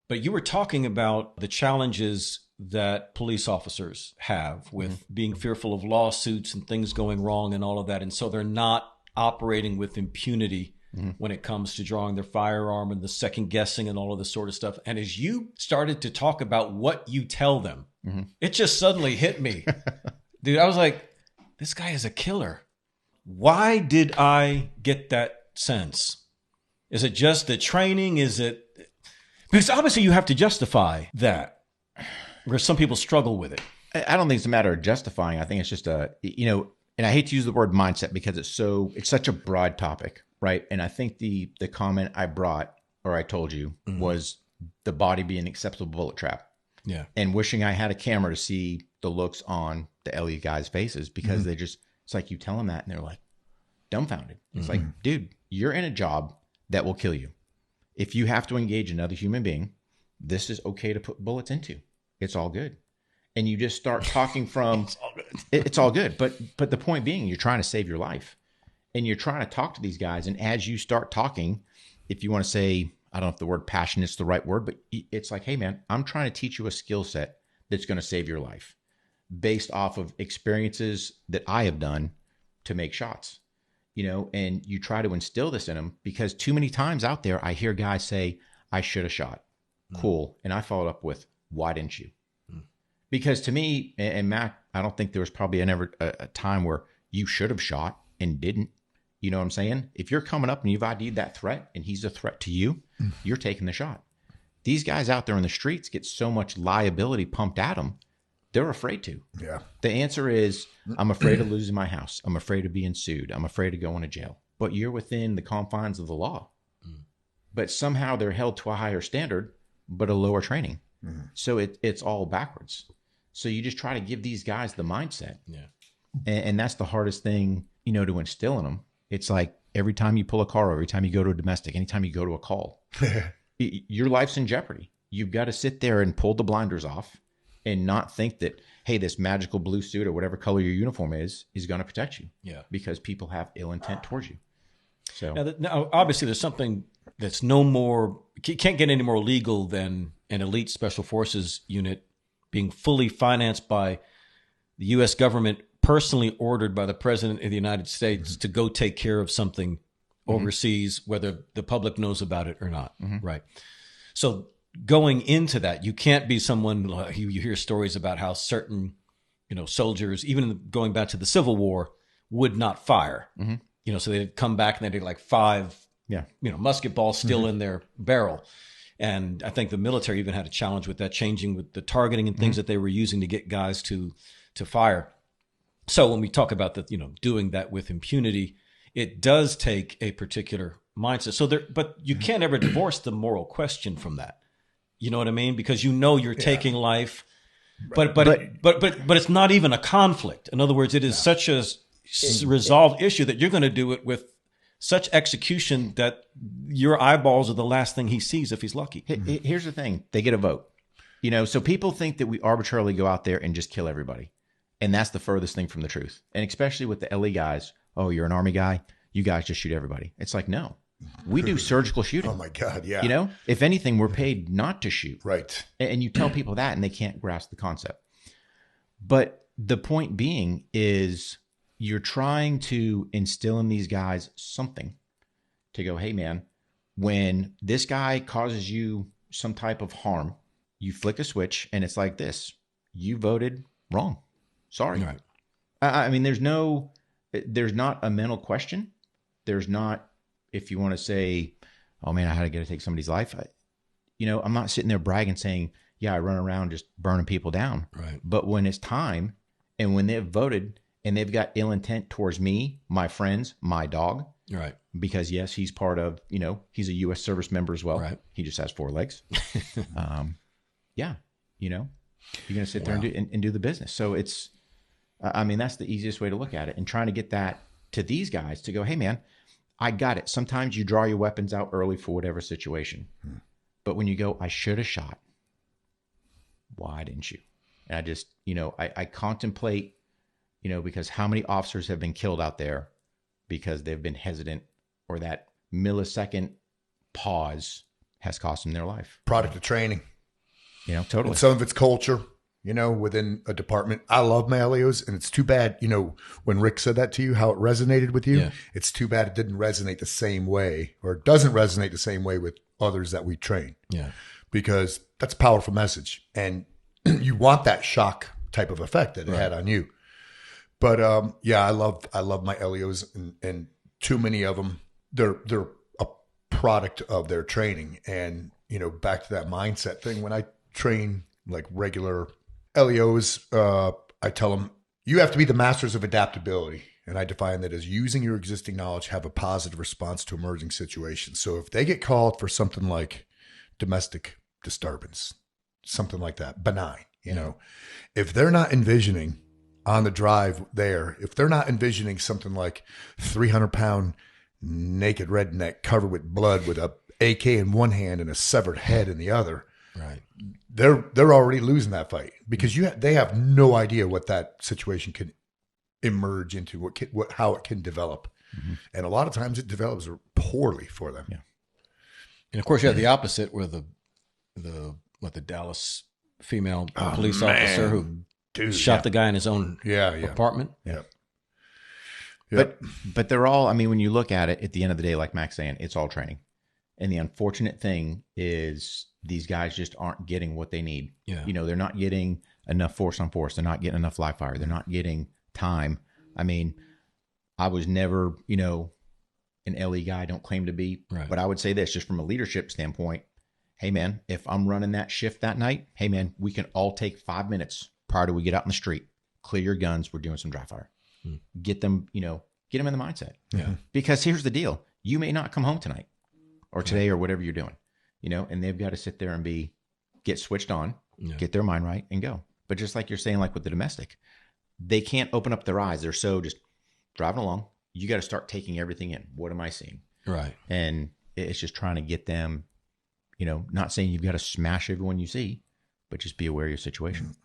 But you were talking about the challenges that police officers have with being fearful of lawsuits and things going wrong and all of that. And so they're not operating with impunity when it comes to drawing their firearm and the second guessing and all of this sort of stuff. And as you started to talk about what you tell them, it just suddenly hit me. Dude, I was like, this guy is a killer. Why did I get that sense? Is it just the training? Is it... Because obviously you have to justify that, where some people struggle with it. I don't think it's a matter of justifying. I think it's just and I hate to use the word mindset because it's such a broad topic, right? And I think the comment I brought, or I told you, was the body being an acceptable bullet trap. Yeah. And wishing I had a camera to see the looks on the LE guys' faces, because they just, it's like you tell them that and they're like dumbfounded. It's like, dude, you're in a job that will kill you. If you have to engage another human being, this is okay to put bullets into. It's all good. And you just start talking from, it's all good. But the point being, you're trying to save your life. And you're trying to talk to these guys. And as you start talking, if you want to say, I don't know if the word passion is the right word, but it's like, hey man, I'm trying to teach you a skill set that's going to save your life based off of experiences that I have done to make shots. And you try to instill this in them, because too many times out there, I hear guys say, I should have shot. Cool. And I followed up with, why didn't you? Because to me, and Matt, I don't think there was probably a time where you should have shot and didn't. You know what I'm saying? If you're coming up and you've ID'd that threat and he's a threat to you, you're taking the shot. These guys out there in the streets get so much liability pumped at them, they're afraid to. Yeah. The answer is, I'm afraid of losing my house. I'm afraid of being sued. I'm afraid of going to jail. But you're within the confines of the law. But somehow they're held to a higher standard, but a lower training. So it's all backwards. So you just try to give these guys the mindset. Yeah. And that's the hardest thing, to instill in them. It's like every time you pull a car, every time you go to a domestic, anytime you go to a call, your life's in jeopardy. You've got to sit there and pull the blinders off and not think that, hey, this magical blue suit or whatever color your uniform is going to protect you. Yeah. Because people have ill intent towards you. So now, obviously, there's something that's no more, can't get any more legal than an elite special forces unit being fully financed by the U.S. government, personally ordered by the President of the United States to go take care of something overseas, whether the public knows about it or not. Right. So going into that, you can't be someone, you hear stories about how certain, soldiers, even going back to the Civil War, would not fire. So they'd come back and they'd like 5, musket balls still in their barrel. And I think the military even had a challenge with that, changing with the targeting and things that they were using to get guys to fire. So when we talk about doing that with impunity, it does take a particular mindset. So but you can't ever divorce the moral question from that. You know what I mean? Because you're taking life, but it's not even a conflict. In other words, it is such a resolved issue that you're going to do it with such execution that your eyeballs are the last thing he sees if he's lucky. Here's the thing. They get a vote. So people think that we arbitrarily go out there and just kill everybody. And that's the furthest thing from the truth. And especially with the LE guys, oh, you're an Army guy, you guys just shoot everybody. It's like, no, we do surgical shooting. Oh my God, yeah. If anything, we're paid not to shoot. Right. And you tell people that and they can't grasp the concept. But the point being is you're trying to instill in these guys something to go, hey man, when this guy causes you some type of harm, you flick a switch and it's like this. You voted wrong. Sorry. Right. I mean, there's not a mental question. There's not, if you want to say, oh man, I had to take somebody's life. I'm not sitting there bragging saying, yeah, I run around just burning people down. Right. But when it's time and when they've voted and they've got ill intent towards me, my friends, my dog. Right. Because yes, he's part of, he's a U.S. service member as well. Right. He just has 4 legs. Yeah. You're going to sit there and do the business. So it's, that's the easiest way to look at it, and trying to get that to these guys to go, hey man, I got it. Sometimes you draw your weapons out early for whatever situation. But when you go, I should have shot. Why didn't you? And I just, I contemplate, because how many officers have been killed out there because they've been hesitant, or that millisecond pause has cost them their life. Product of training. You know, totally. And some of it's culture, you know, within a department. I love my LEOs, and it's too bad, you know, when Rick said that to you, how it resonated with you. Yeah. It's too bad it didn't resonate the same way, or it doesn't resonate the same way with others that we train. Yeah. Because that's a powerful message. And you want that shock type of effect that it had on you. But yeah, I love my LEOs, and too many of them, they're a product of their training. And, you know, back to that mindset thing, when I train like regular LEOs, I tell them, you have to be the masters of adaptability. And I define that as using your existing knowledge, have a positive response to emerging situations. So if they get called for something like domestic disturbance, something like that, benign, you know, if they're not envisioning on the drive there, if they're not envisioning something like 300-pound naked redneck covered with blood with a AK in one hand and a severed head in the other, right, they're already losing that fight, because they have no idea what that situation can emerge into, how it can develop. And a lot of times it develops poorly for them. Yeah. And of course, you have the opposite, where the Dallas female police officer who shot the guy in his own apartment. Yeah. But they're all, I mean, when you look at it, at the end of the day, like Mac's saying, it's all training. And the unfortunate thing is these guys just aren't getting what they need. Yeah. You know, they're not getting enough force on force. They're not getting enough live fire. They're not getting time. I mean, I was never, you know, an LE guy. I don't claim to be. Right. But I would say this, just from a leadership standpoint, hey, man, if I'm running that shift that night, hey, man, we can all take 5 minutes prior to we get out in the street. Clear your guns. We're doing some dry fire. Get them, you know, get them in the mindset. Yeah. Because here's the deal. You may not come home tonight or today or whatever you're doing, you know, and they've got to sit there and get switched on, get their mind right and go. But just like you're saying, like with the domestic, they can't open up their eyes. They're so just driving along. You got to start taking everything in. What am I seeing? Right. And it's just trying to get them, you know, not saying you've got to smash everyone you see, but just be aware of your situation.